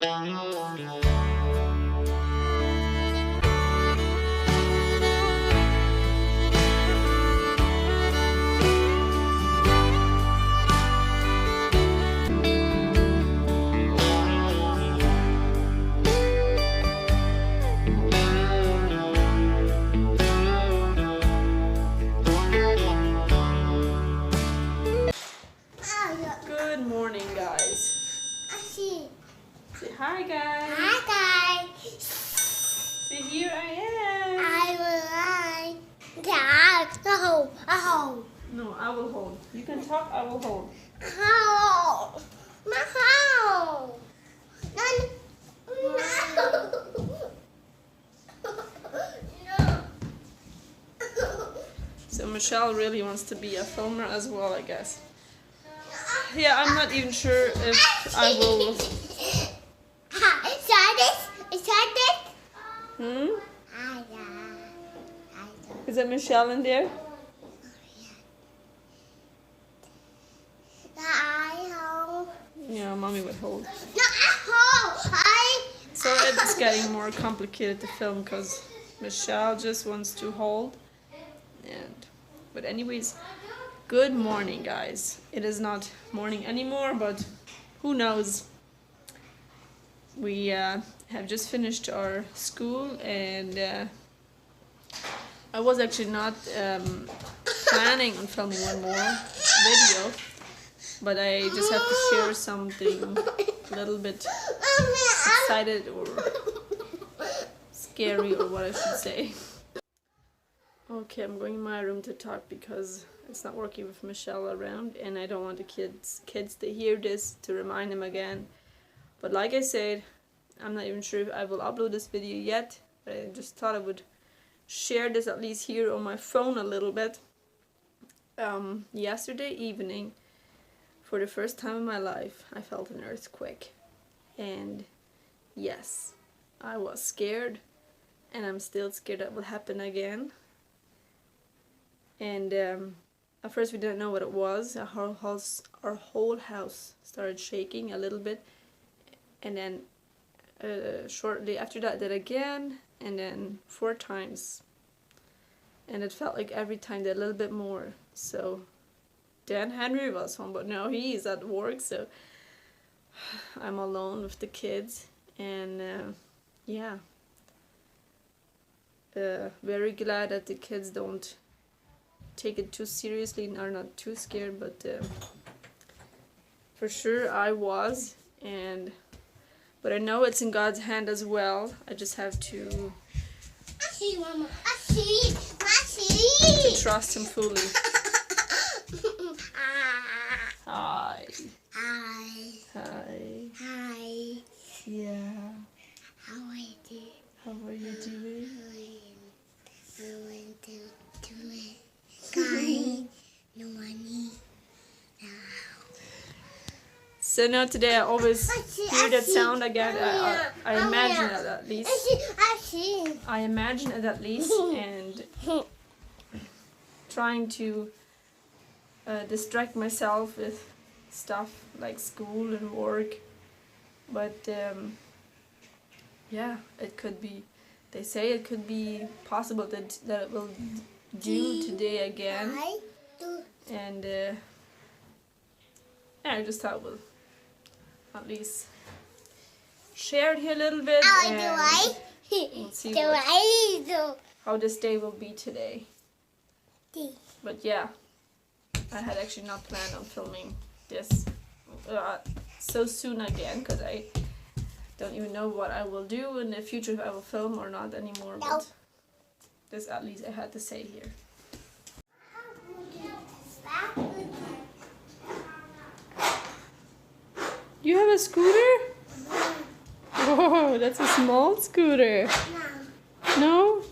Good morning, guys. Say hi, guys. Hi Say here I am. guys. I No, I will hold. You can talk, I will hold. How? How? So Michelle really wants to be a filmer as well, I guess. Yeah, I'm not even sure if I will. Hmm? Is that Michelle in there? Yeah, mommy would hold. So it's getting more complicated to film because Michelle just wants to hold. But anyways, good morning, guys. It is not morning anymore, but who knows? We have just finished our school, and I was actually not planning on filming one more video, but I just have to share something a little bit excited or scary, or what I should say. Okay, I'm going in my room to talk because it's not working with Michelle around, and I don't want the kids to hear this to remind them again. But like I said, I'm not even sure if I will upload this video yet, but I just thought I would share this at least here on my phone a little bit. Yesterday evening, for the first time in my life, I felt an earthquake. And yes, I was scared, and I'm still scared that will happen again. And at first we didn't know what it was. Our whole house started shaking a little bit, and then shortly after that did again, and then 4 times. And it felt like every time did a little bit more. So Dan Henry was home, but now he's at work, so I'm alone with the kids. And yeah, very glad that the kids don't take it too seriously and are not too scared, but for sure I was. But I know it's in God's hand as well. I just have to trust Him fully. Hi. Yeah. How are you doing? How are you doing? So now today I always hear that sound again. I imagine it at least. I imagine it at least, and trying to distract myself with stuff like school and work. But yeah, it could be. They say it could be possible that it will do today again. And yeah, I just thought we'll at least share it here a little bit, and we'll see how this day will be today. But yeah, I had actually not planned on filming this so soon again, because I don't even know what I will do in the future, if I will film or not anymore. But this at least I had to say here. You have a scooter? Oh, that's a small scooter. No?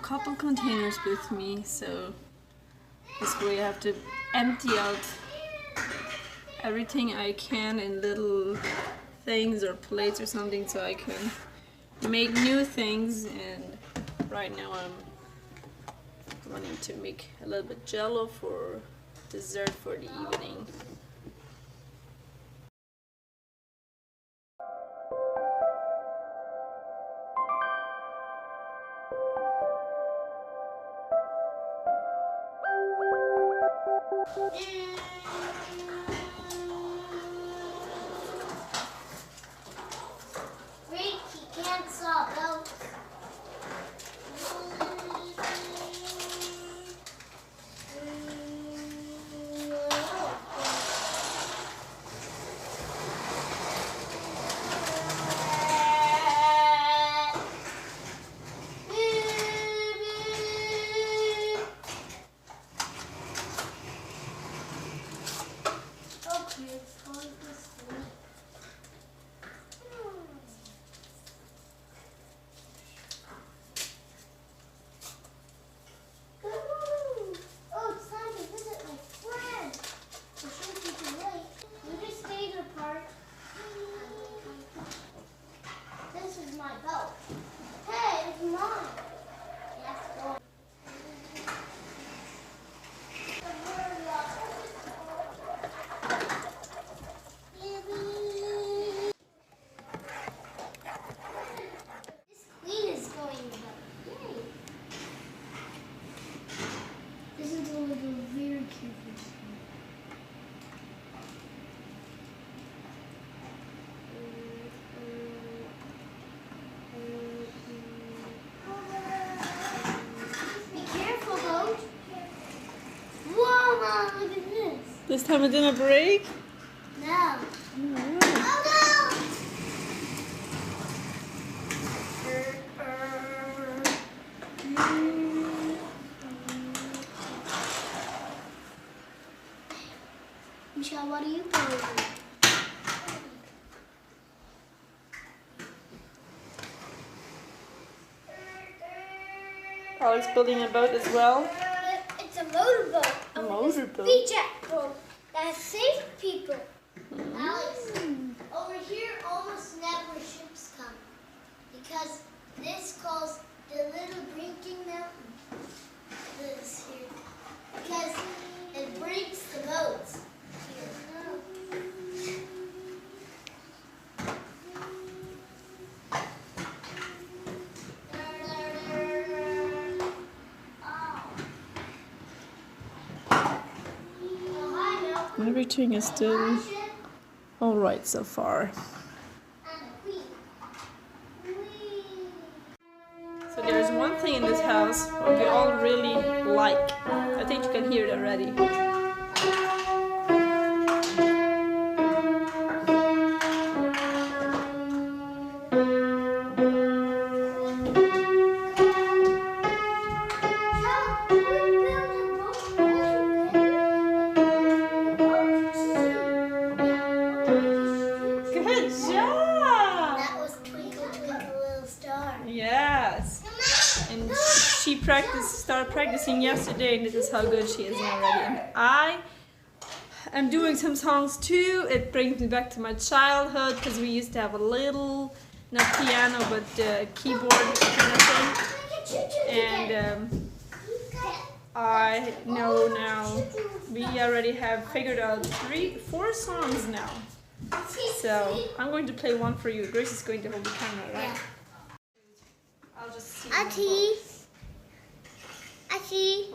couple containers with me, so this way I have to empty out everything I can in little things or plates or something so I can make new things. And right now I'm wanting to make a little bit jello for dessert for the evening. Ricky can't saw both. This time it didn't break? No. Mm-hmm. Oh no! Michelle, what are you building? Alex building a boat as well. It's a motorboat. A motorboat? V-Jet boat that saves people. Alex, over here almost never ships come because this calls the little drinking mountain. This here because it breaks the boats. Everything is still alright so far. So there's one thing in this house what we all really like. I think you can hear it already. Good job! That was Twinkle Twinkle Little Star. Yes. And she started practicing yesterday, and this is how good she is already. And I am doing some songs too. It brings me back to my childhood because we used to have a little, not piano, but keyboard kind of thing. And I know now we already have figured out 4 songs now. So I'm going to play one for you. Grace is going to hold the camera, right? I'll just see. Auntie. Auntie.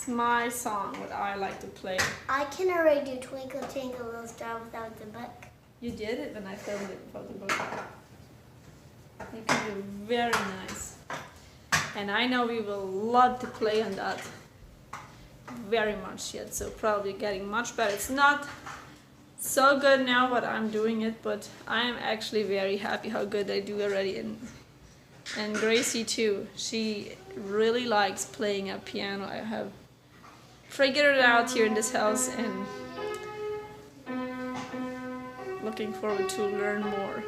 My song, what I like to play. I can already do Twinkle Twinkle Little Star without the book. You did it when I filmed it for the book. You can do very nice. And I know we will love to play on that very much yet, so probably getting much better. It's not so good now what I'm doing it, but I am actually very happy how good I do already. And Gracie too, she really likes playing a piano. I have figured it out here in this house and looking forward to learn more.